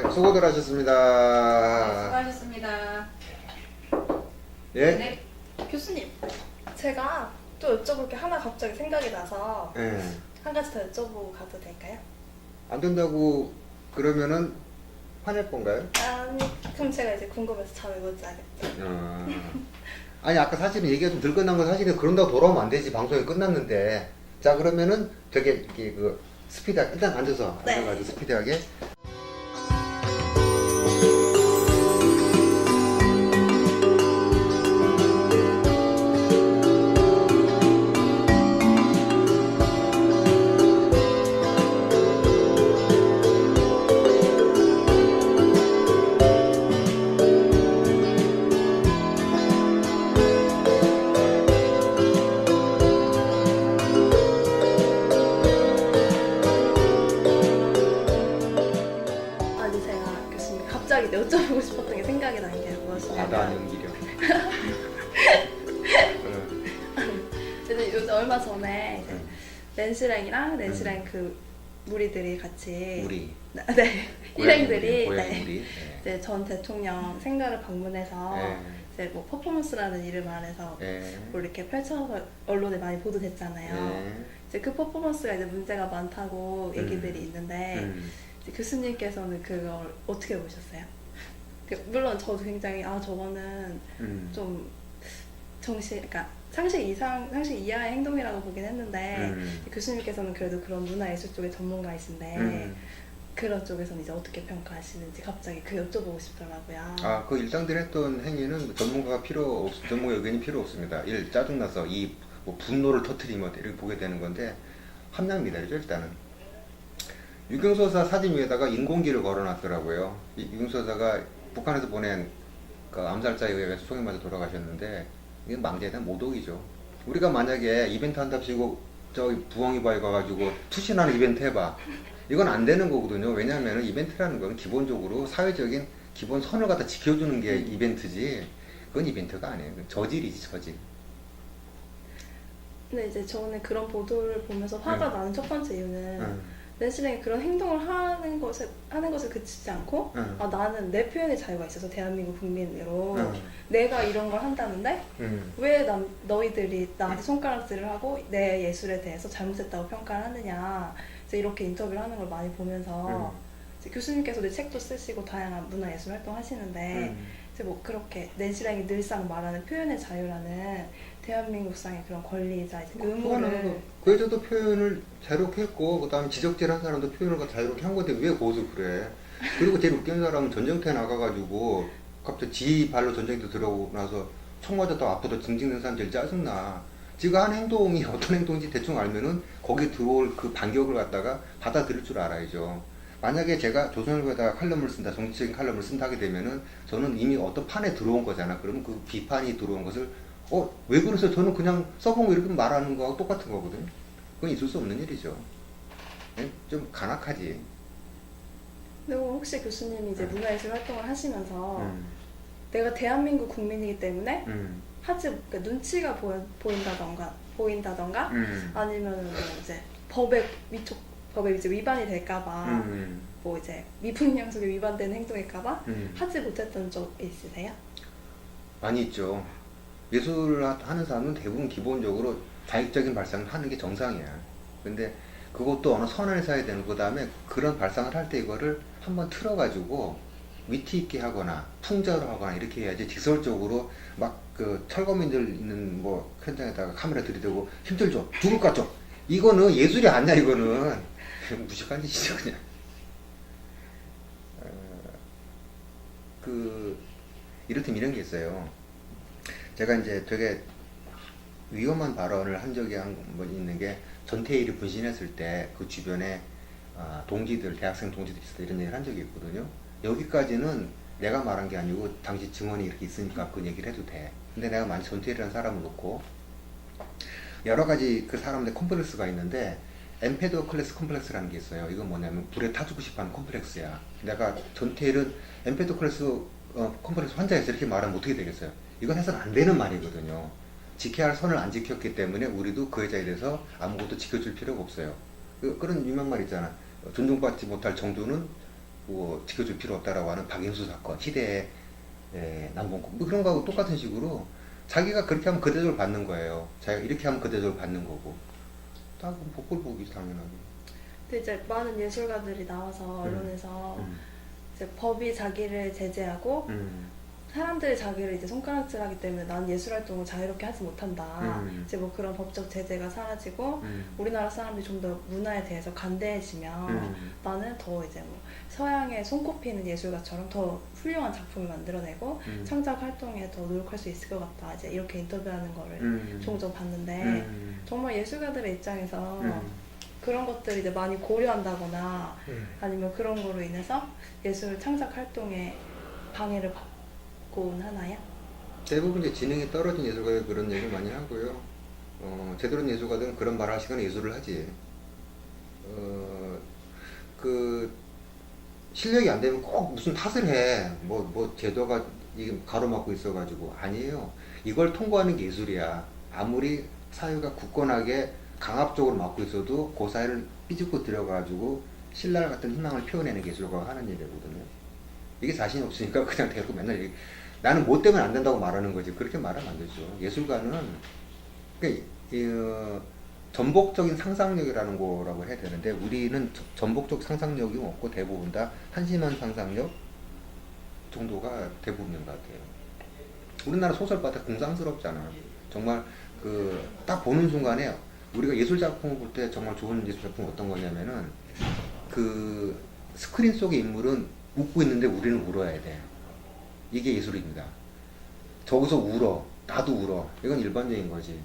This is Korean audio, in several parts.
수고들 네, 하셨습니다. 수고하셨습니다. 예? 네. 교수님, 제가 또 여쭤볼 게 하나 갑자기 생각이 나서 예. 한 가지 더 여쭤보고 가도 될까요? 안 된다고 그러면은 화낼 건가요? 아니, 그럼 제가 이제 궁금해서 잠을 못 자겠죠. 아니, 아까 사실은 얘기가 좀 덜 끝난 건 사실은 그런다고 돌아오면 안 되지. 방송이 끝났는데. 자, 그러면은 되게 이렇게 그 스피드하게, 일단 앉아서 네. 앉아가지고 스피드하게. 아니, 제가 교수님 갑자기 여쭤보고 싶었던 게 생각이 난 게 무엇이냐면 바다 연기력. 이제 얼마 전에 이제 응. 낸시랭이랑 낸시랭 그 무리들이 같이 우리. 네, 일행들이 고양이 네. 우리. 이제 전 대통령 생가를 방문해서 예. 이제 뭐 퍼포먼스라는 이름을 안에서 예. 뭐 이렇게 펼쳐서 언론에 많이 보도됐잖아요. 예. 이제 그 퍼포먼스가 이제 문제가 많다고 얘기들이 있는데 이제 교수님께서는 그걸 어떻게 보셨어요? 물론 저도 굉장히 저거는 좀 그러니까 상식 이하의 행동이라고 보긴 했는데 교수님께서는 그래도 그런 문화예술 쪽의 전문가이신데 그런 쪽에서는 이제 어떻게 평가하시는지 갑자기 그 여쭤보고 싶더라고요. 그 일당들이 했던 행위는 전문가 의견이 필요 없습니다. 짜증나서 뭐 분노를 터뜨리면 이렇게 보게 되는 건데, 함량미달이죠, 일단은. 유경수사 사진 위에다가 인공기를 걸어놨더라고요. 유경수사가 북한에서 보낸 그 암살자에 의해서 총에 맞아 돌아가셨는데, 이게 망자에 대한 모독이죠. 우리가 만약에 이벤트 한답시고 저기 부엉이바위 가가지고 투신하는 이벤트 해봐. 이건 안 되는 거거든요. 왜냐하면 이벤트라는 건 기본적으로 사회적인 기본 선을 갖다 지켜주는 게 이벤트지, 그건 이벤트가 아니에요. 저질이지, 저질. 근데 이제 저는 그런 보도를 보면서 화가 나는 첫 번째 이유는 낸시랭이 그런 행동을 하는 것을 그치지 않고 나는 내 표현의 자유가 있어서 대한민국 국민으로 내가 이런 걸 한다는데 왜 너희들이 나한테 손가락질을 하고 내 예술에 대해서 잘못했다고 평가를 하느냐, 이제 이렇게 인터뷰를 하는 걸 많이 보면서 이제 교수님께서도 책도 쓰시고 다양한 문화예술 활동하시는데 이제 뭐 그렇게 낸시랭이 늘상 말하는 표현의 자유라는 대한민국상의 그런 권리자 이제 의무를 그래도 표현을 자유롭게 했고, 그 다음에 지적질한 사람도 표현을 자유롭게 한 건데 왜 거기서 그래? 그리고 제일 웃긴 사람은 전쟁터에 나가가지고 갑자기 지 발로 전쟁터 들어오고 나서 총 맞았다고 아프다 징징대는 사람 제일 짜증나. 지가 한 행동이 어떤 행동인지 대충 알면은 거기에 들어올 그 반격을 갖다가 받아들일 줄 알아야죠. 만약에 제가 조선일보에다가 칼럼을 쓴다, 정치적인 칼럼을 쓴다 하게 되면은 저는 이미 어떤 판에 들어온 거잖아. 그러면 그 비판이 들어온 것을 왜 그러세요? 저는 그냥 써본 거 이렇게 말하는 거하고 똑같은 거거든요. 그건 있을 수 없는 일이죠. 네? 좀 간악하지. 근데 혹시 교수님이 이제 문화예술 활동을 하시면서 내가 대한민국 국민이기 때문에 그러니까 눈치가 보인다던가 아니면 뭐 이제 법에 이제 위반이 될까봐 뭐 이제 미분 양속에 위반되는 행동일까봐 하지 못했던 적 있으세요? 많이 있죠. 예술을 하는 사람은 대부분 기본적으로 자익적인 발상을 하는 게 정상이야. 근데 그것도 어느 선을 사야 되는, 그 다음에 그런 발상을 할 때 이거를 한번 틀어가지고 위트 있게 하거나 풍자로 하거나 이렇게 해야지, 직설적으로 막 그 철거민들 있는 뭐 현장에다가 카메라 들이대고 힘들죠, 죽을 것 같죠, 이거는 예술이 아니야. 이거는 무식한 짓이죠 그냥. 이렇듯 이런 게 있어요. 제가 이제 되게 위험한 발언을 한 적이 한 번 있는 게, 전태일이 분신했을 때 그 주변에 대학생 동지들 있을 때 이런 얘기를 한 적이 있거든요. 여기까지는 내가 말한 게 아니고 당시 증언이 이렇게 있으니까 그 얘기를 해도 돼. 근데 내가 만약 전태일이라는 사람을 놓고 여러 가지 그 사람들의 컴플렉스가 있는데, 엠페도클레스 컴플렉스라는 게 있어요. 이건 뭐냐면 불에 타주고 싶어하는 컴플렉스야. 내가 전태일은 엠페도클레스 컴플렉스 환자에서 이렇게 말하면 어떻게 되겠어요? 이건 해서는 안 되는 말이거든요. 지켜야 할 선을 안 지켰기 때문에 우리도 그 여자에 대해서 아무것도 지켜줄 필요가 없어요. 그런 유명한 말 있잖아. 존중받지 못할 정도는 뭐 지켜줄 필요 없다라고 하는 박인수 사건, 희대의 남봉꾼 뭐 그런 거하고 똑같은 식으로 자기가 그렇게 하면 그 대접을 받는 거예요. 자기가 이렇게 하면 그 대접을 받는 거고. 딱 복불 복이지 당연하게. 근데 이제 많은 예술가들이 나와서 언론에서 이제 법이 자기를 제재하고 사람들이 자기를 이제 손가락질하기 때문에 난 예술 활동을 자유롭게 하지 못한다. 이제 뭐 그런 법적 제재가 사라지고 우리나라 사람들이 좀 더 문화에 대해서 간대해지면 나는 더 이제 뭐 서양의 손꼽히는 예술가처럼 더 훌륭한 작품을 만들어내고 창작 활동에 더 노력할 수 있을 것 같다. 이제 이렇게 인터뷰하는 거를 종종 봤는데 정말 예술가들의 입장에서 그런 것들을 이제 많이 고려한다거나 아니면 그런 거로 인해서 예술 창작 활동에 방해를 받곤 하나요? 대부분 이제 지능이 떨어진 예술가들 그런 얘기를 많이 하고요. 제대로 된 예술가들은 그런 말을 할 시간에 예술을 하지. 그 실력이 안 되면 꼭 무슨 탓을 해. 뭐 제도가 이게 가로막고 있어가지고 아니에요. 이걸 통과하는 게 예술이야. 아무리 사회가 굳건하게 강압적으로 막고 있어도 그 사회를 삐집고 들어가지고 신랄 같은 희망을 표현해내는 게 예술가가 하는 일이거든요. 이게 자신이 없으니까 그냥 대고 맨날 나는 뭐 때문에 안 된다고 말하는 거지. 그렇게 말하면 안 되죠. 예술가는 그러니까 전복적인 상상력이라는 거라고 해야 되는데 우리는 전복적 상상력이 없고 대부분 다 한심한 상상력 정도가 대부분인 것 같아요. 우리나라 소설바다 공상스럽잖아. 정말 딱 보는 순간에 우리가 예술 작품을 볼 때 정말 좋은 예술 작품은 어떤 거냐면은 그 스크린 속의 인물은 웃고 있는데 우리는 울어야 돼. 이게 예술입니다. 저기서 울어. 나도 울어. 이건 일반적인 거지.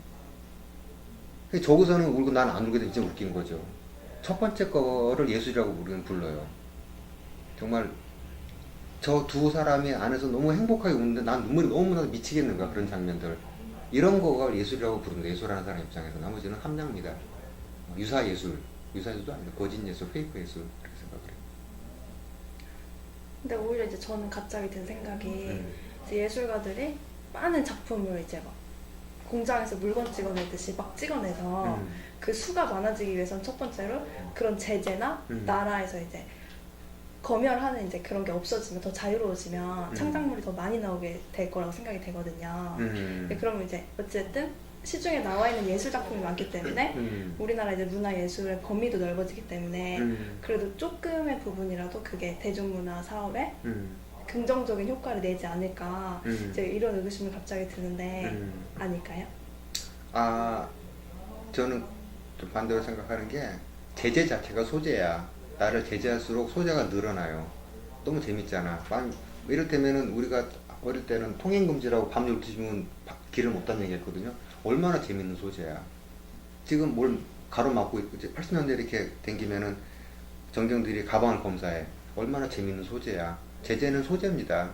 저기서는 울고 난 안 울게 되면 진짜 웃긴 거죠. 첫 번째 거를 예술이라고 우리는 불러요. 정말 저 두 사람이 안에서 너무 행복하게 우는데 난 눈물이 너무 나서 미치겠는가 그런 장면들. 이런 거가 예술이라고 부르는 거예요. 예술하는 사람 입장에서. 나머지는 함량입니다. 유사예술. 유사예술도 아니고 거짓 예술, 페이크 예술 이렇게 생각을 해요. 근데 오히려 이제 저는 갑자기 든 생각이 이제 예술가들이 많은 작품을 이제 막 공장에서 물건 찍어내듯이 막 찍어내서 그 수가 많아지기 위해서는 첫 번째로 그런 제재나 나라에서 이제 검열하는 이제 그런 게 없어지면 더 자유로워지면 창작물이 더 많이 나오게 될 거라고 생각이 되거든요. 그러면 이제 어쨌든 시중에 나와 있는 예술 작품이 많기 때문에 우리나라 이제 문화예술의 범위도 넓어지기 때문에 그래도 조금의 부분이라도 그게 대중문화 사업에 긍정적인 효과를 내지 않을까 이제 이런 의구심이 갑자기 드는데 아닐까요? 저는 좀 반대로 생각하는 게 제재 자체가 소재야. 나를 제재할수록 소재가 늘어나요. 너무 재밌잖아. 이를테면은 우리가 어릴 때는 통행금지라고 밤 12시면 길을 못 다니게 했거든요. 얼마나 재밌는 소재야. 지금 뭘 가로막고 있고 80년대 이렇게 댕기면은 정경들이 가방을 검사해. 얼마나 재밌는 소재야. 제재는 소재입니다.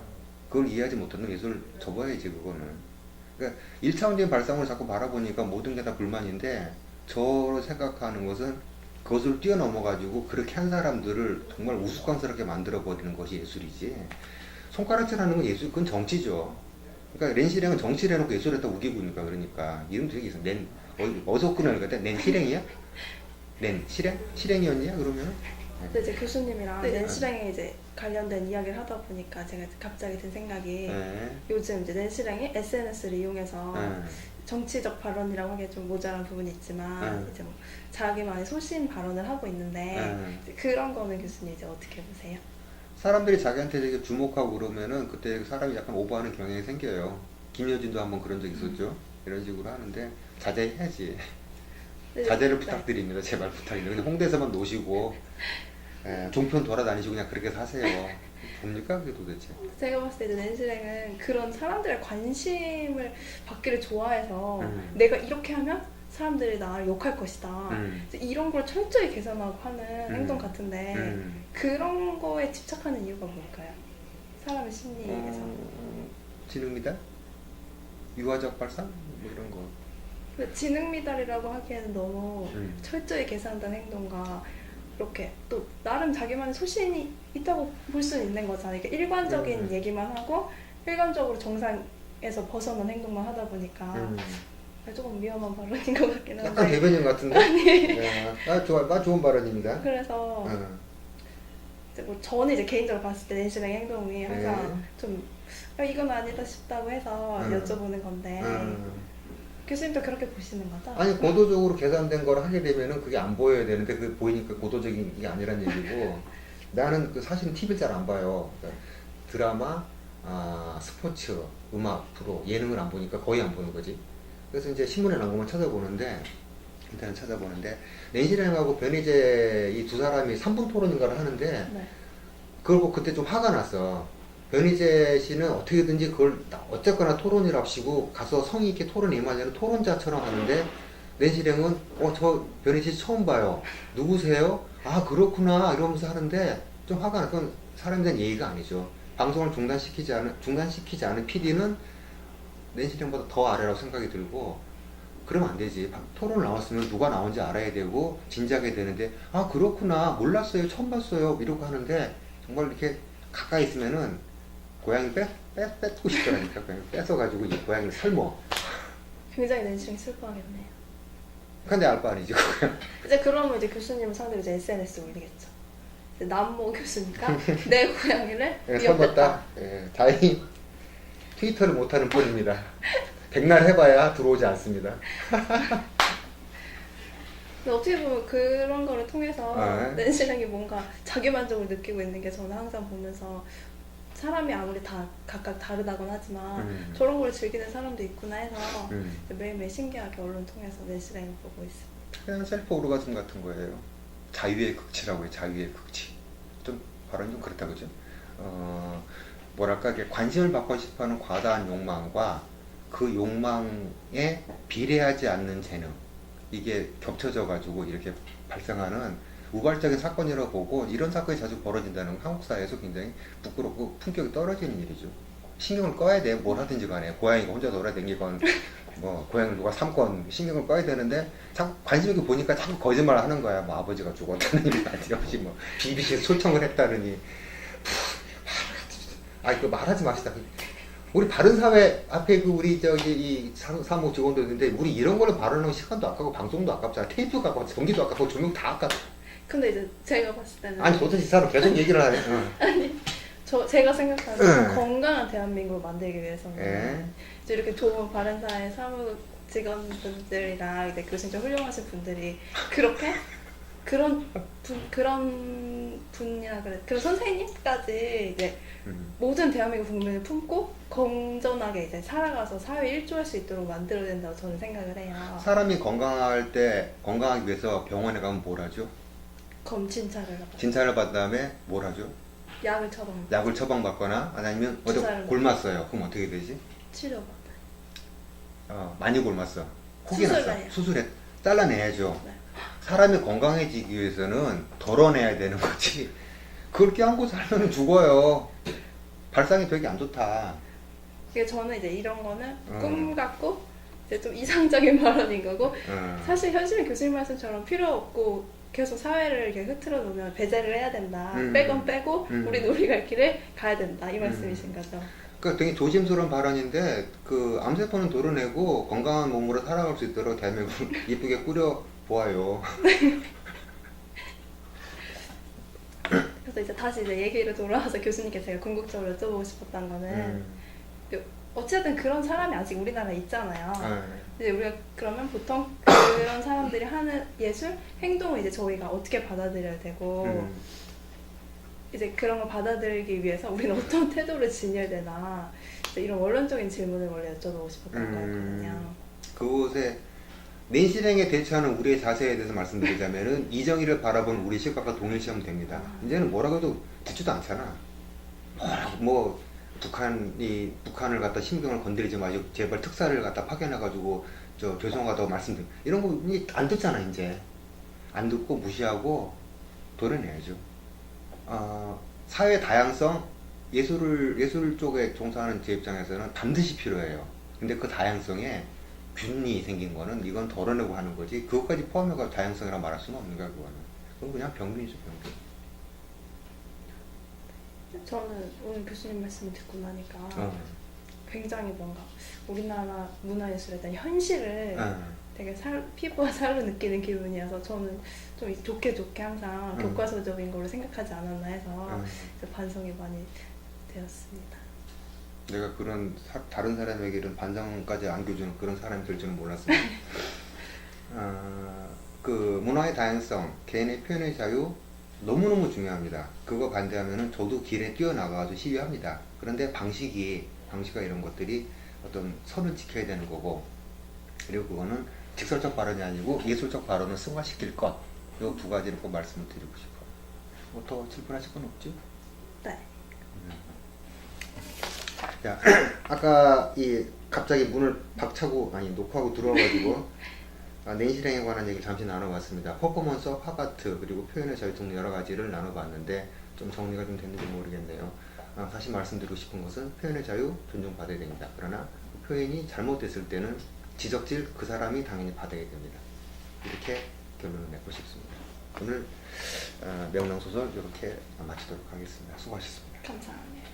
그걸 이해하지 못하는 예술을 접어야지 그거는. 그러니까 1차원적인 발상으로 자꾸 바라보니까 모든 게 다 불만인데 저로 생각하는 것은 그것을 뛰어넘어 가지고 그렇게 한 사람들을 정말 우스꽝스럽게 만들어 버리는 것이 예술이지. 손가락질 하는 건 예술, 그건 정치죠. 그러니까 낸실행은 정치를 해놓고 예술을 했다 우기고 있니까. 그러니까 이름 되게 있어. 어디서 끊어낼 것 같아? 낸실행이야? 낸실행? 실행이었냐 그러면? 근데 이제 교수님이랑 낸실행에 이제 관련된 이야기를 하다 보니까 제가 갑자기 든 생각이 요즘 이제 낸실행이 SNS를 이용해서 정치적 발언이라고 하기에 좀 모자란 부분이 있지만 이제 뭐 자기만의 소신 발언을 하고 있는데 그런 거는 교수님 이제 어떻게 보세요? 사람들이 자기한테 되게 주목하고 그러면은 그때 사람이 약간 오버하는 경향이 생겨요. 김여진도 한번 그런 적 있었죠. 이런 식으로 하는데 자제해야지. 자제를 부탁드립니다. 제발 부탁드립니다. 그냥 홍대에서만 노시고 종편 돌아다니시고 그냥 그렇게 사세요. 뭡니까 그게 도대체? 제가 봤을 때 낸실행은 그런 사람들의 관심을 받기를 좋아해서 내가 이렇게 하면 사람들이 나를 욕할 것이다. 이런 걸 철저히 계산하고 하는 행동 같은데 그런 거에 집착하는 이유가 뭘까요? 사람의 심리에서. 지능미달? 유아적 발상? 뭐 이런 거. 지능미달이라고 하기에는 너무 철저히 계산된 행동과 이렇게 또 나름 자기만의 소신이 있다고 볼 수는 있는 거잖아요. 그러니까 일관적인 얘기만 하고 일관적으로 정상에서 벗어난 행동만 하다 보니까 조금 위험한 발언인 것 같긴 한데. 약간 대변인 같은데? 나 좋은 발언입니다. 그래서 이제 뭐 저는 이제 개인적으로 봤을 때 낸시랭의 행동이 항상 네. 좀 이건 아니다 싶다고 해서 여쭤보는 건데 교수님도 그렇게 보시는 거죠? 아니 고도적으로 계산된 걸 하게 되면은 그게 안 보여야 되는데 그게 보이니까 고도적인 게 아니란 얘기고 나는 그 사실은 TV를 잘 안 봐요. 그러니까 드라마, 스포츠, 음악, 프로, 예능을 안 보니까 거의 안 보는 거지. 그래서 이제 신문에 나온 것만 찾아보는데 인터넷 찾아보는데 낸시랭하고 변희재 이 두 사람이 3분 토론인가를 하는데 네. 그걸 보고 그때 좀 화가 났어. 변희재 씨는 어떻게든지 그걸 어쨌거나 토론이랍시고 가서 성의 있게 토론에 임하려는 토론자처럼 하는데 낸시랭은 저 변희재 씨 처음 봐요. 누구세요? 아 그렇구나 이러면서 하는데 좀 화가 나. 그건 사람에 대한 예의가 아니죠. 방송을 중단시키지 않은 PD는 낸시랭보다 더 아래라고 생각이 들고 그러면 안 되지. 토론 나왔으면 누가 나온지 알아야 되고 진지하게 되는데 아 그렇구나 몰랐어요 처음 봤어요 이러고 하는데 정말 이렇게 가까이 있으면은 고양이 뺏고 싶더라니까. 그냥 뺏어가지고 이 고양이를 설모. 굉장히 낸시랭 슬퍼하겠네요. 근데 알 바 아니지 그냥. 이제 그러면 이제 교수님을 상대로 이제 SNS에 올리겠죠. 이제 남모 교수니까 내 고양이를 위협했다. 선봤다. 예, 다행히 트위터를 못하는 뿐입니다. 백날 해봐야 들어오지 않습니다. 근데 어떻게 보면 그런 거를 통해서 네. 낸시랭이 뭔가 자기만족을 느끼고 있는 게 저는 항상 보면서 사람이 아무리 다 각각 다르다곤 하지만 저런 걸 즐기는 사람도 있구나 해서 매일매일 신기하게 언론 통해서 낸시랭을 보고 있습니다. 그냥 셀프 오르가즘 같은 거예요. 자유의 극치라고 해요. 자유의 극치. 좀 발언이 좀 그렇다 그죠? 뭐랄까 이게 관심을 받고 싶어하는 과다한 욕망과 그 욕망에 비례하지 않는 재능 이게 겹쳐져 가지고 이렇게 발생하는 우발적인 사건이라고 보고 이런 사건이 자주 벌어진다는 건 한국 사회에서 굉장히 부끄럽고 품격이 떨어지는 일이죠. 신경을 꺼야 돼. 뭘 하든지 간에 고양이가 혼자 돌아다니건 뭐 고양이를 누가 삼건 신경을 꺼야 되는데 자꾸 관심 있게 보니까 자꾸 거짓말을 하는 거야. 뭐 아버지가 죽었다는 얘기 아니지 뭐 BBC에서 소청을 했다느니 그 말하지 맙시다. 우리 바른사회 앞에 그 우리 저기 이 사무국 직원들인데 우리 이런 거를 발언하는 시간도 아깝고 방송도 아깝잖아. 테이프가 아깝고 전기도 아깝고 조명 다 아깝고. 근데 이제 제가 봤을 때는 아니 도대체 이 사람 계속 얘기를 하네. 아니 제가 생각하는 건강한 대한민국을 만들기 위해서는 예. 이제 이렇게 좋은 바른사회 사무 직원분들이랑 이제 교수님 훌륭하신 분들이 그렇게 그런 분이라 그래 그런 선생님까지 이제 모든 대한민국 국민을 품고 건전하게 이제 살아가서 사회 일조할 수 있도록 만들어야 된다고 저는 생각을 해요. 사람이 건강할 때 건강하기 위해서 병원에 가면 뭘 하죠? 검진차를 받아요. 진찰을 받은 다음에 뭘 하죠? 약을 처방. 약을 처방받거나 아니면 어디 주사를 골맞어요. 그럼 어떻게 되지? 치료받아요. 많이 골맞어. 혹이 났어. 수술해요. 수술해. 잘라내야죠. 네. 사람이 건강해지기 위해서는 덜어내야 되는 거지. 그걸 껴안고 살면 죽어요. 발상이 되게 안 좋다. 그러니까 저는 이제 이런 거는 꿈 같고 이제 좀 이상적인 발언인 거고 사실 현실은 교수님 말씀처럼 필요 없고 계속 사회를 이렇게 흐트러 놓으면 배제를 해야 된다. 빼건 빼고 우리 우리 갈 길을 가야 된다. 이 말씀이신 거죠. 그러니까 되게 조심스러운 발언인데 그 암세포는 도려내고 건강한 몸으로 살아갈 수 있도록 대한민국을 이쁘게 꾸려 보아요. 그래서 이제 다시 이제 얘기를 돌아와서 교수님께 제가 궁극적으로 여쭤보고 싶었던 거는 어쨌든 그런 사람이 아직 우리나라에 있잖아요. 이제 우리가 그러면 보통 그런 사람들이 하는 예술 행동을 이제 저희가 어떻게 받아들여야 되고 이제 그런 걸 받아들이기 위해서 우리는 어떤 태도를 지녀야 되나 이런 원론적인 질문을 원래 여쭤보고 싶었던 거였거든요. 그곳에 낸시랭에 대처하는 우리의 자세에 대해서 말씀드리자면은 이정희를 바라본 우리 시각과 동일시하면 됩니다. 이제는 뭐라고 해도 듣지도 않잖아. 뭐 북한을 갖다 신경을 건드리지 마시고 제발 특사를 갖다 파견해가지고 저 죄송하다고 말씀드려. 이런 거 안 듣잖아 이제. 안 듣고 무시하고 도려내야죠. 사회 다양성 예술 쪽에 종사하는 제 입장에서는 반드시 필요해요. 근데 그 다양성에 균이 생긴 거는 이건 덜어내고 하는 거지 그것까지 포함해서 다양성이라고 말할 수는 없는 거야. 그건 그냥 병균이죠. 병균. 저는 오늘 교수님 말씀을 듣고 나니까 굉장히 뭔가 우리나라 문화예술에 대한 현실을 되게 피부와 살로 느끼는 기분이어서 저는 좀 좋게 항상 교과서적인 걸로 생각하지 않았나 해서 반성이 많이 되었습니다. 내가 그런 다른 사람에게 이런 반성까지 안겨주는 그런 사람이 될 줄은 몰랐습니다. 그 문화의 다양성, 개인의 표현의 자유 너무너무 중요합니다. 그거 반대하면은 저도 길에 뛰어나가서 시위합니다. 그런데 방식과 이런 것들이 어떤 선을 지켜야 되는 거고, 그리고 그거는 직설적 발언이 아니고 예술적 발언을 승화시킬 것, 이 두 가지를 꼭 말씀을 드리고 싶어요. 뭐 더 질문하실 건 없죠? 네. 자, 아까 갑자기 문을 박차고 녹화하고 들어와가지고 낸시랭에 관한 얘기를 잠시 나눠봤습니다. 퍼포먼스와 팝아트 그리고 표현의 자유 등 여러 가지를 나눠봤는데 좀 정리가 좀 됐는지 모르겠네요. 다시 말씀드리고 싶은 것은 표현의 자유 존중받아야 됩니다. 그러나 그 표현이 잘못됐을 때는 지적질 그 사람이 당연히 받아야 됩니다. 이렇게 결론을 내고 싶습니다. 오늘 명랑소설 이렇게 마치도록 하겠습니다. 수고하셨습니다. 감사합니다.